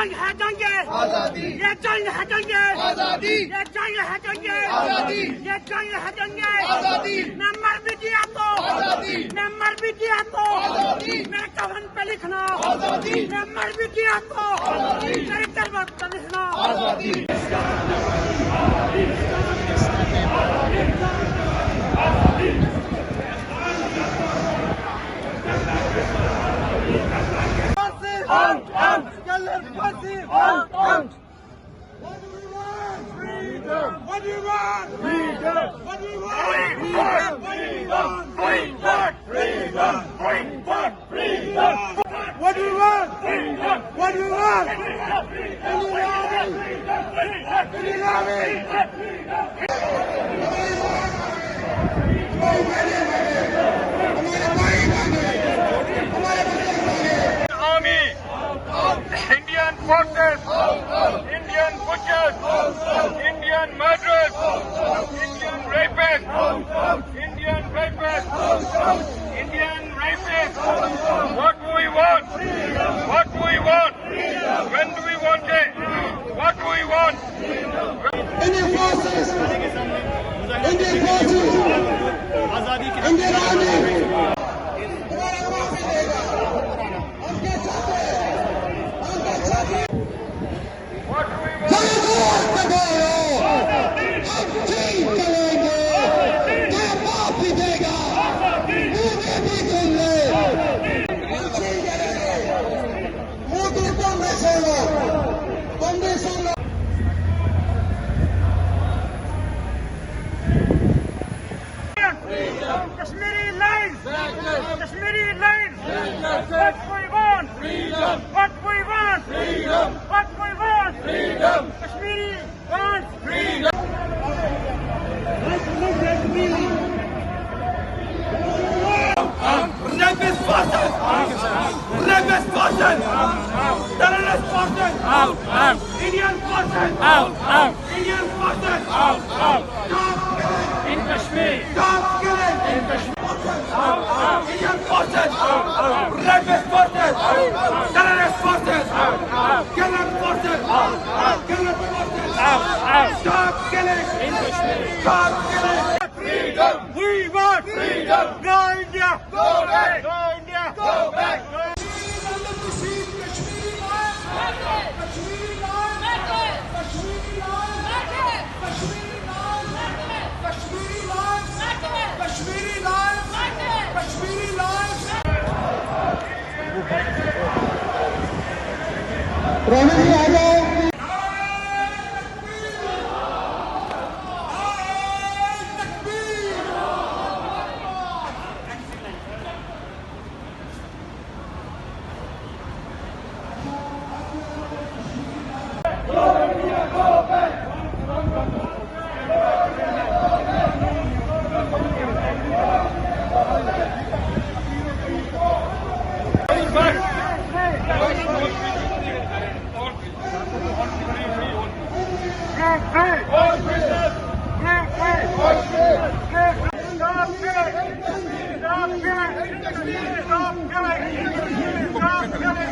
جنگ ہے جنگ آزادی، یہ جنگ ہے جنگ آزادی، یہ جنگ ہے جنگ آزادی، یہ جنگ ہے جنگ آزادی، میں مر بھی دیا تو آزادی، میں مر بھی دیا تو آزادی، میرے کفن پہ لکھنا آزادی، میں مر بھی دیا تو آزادی، میرے تربت پہ لکھنا آزادی۔ What do you want? Freedom! What do you want? Freedom! Freedom! Freedom! Freedom! Freedom! What do you want? Freedom! What do you want? Army, Indian forces, Indian butchers, Indian murderers, Indian rapists, Indian rapists, Indian rapists. What do we want? What do we want? When do we want it? What do we want? Indian forces, Indian forces, Indian army. What do we want? Kashmiri lines! Kashmiri lines! What we want? Freedom! What we want? Freedom! What we want? Freedom! Kashmiri wants freedom! Rapist forces! Rapist forces! Terrorist forces! Indian forces! Indian forces! In Kashmir! Stop killing! In Kashmir! Indian forces! Rapist forces! Terrorist forces! Killer forces! Killer forces! Stop killing! In Kashmir! Stop killing! Freedom! We want freedom! Go India! Go back! Go India! Go back! Stop killing!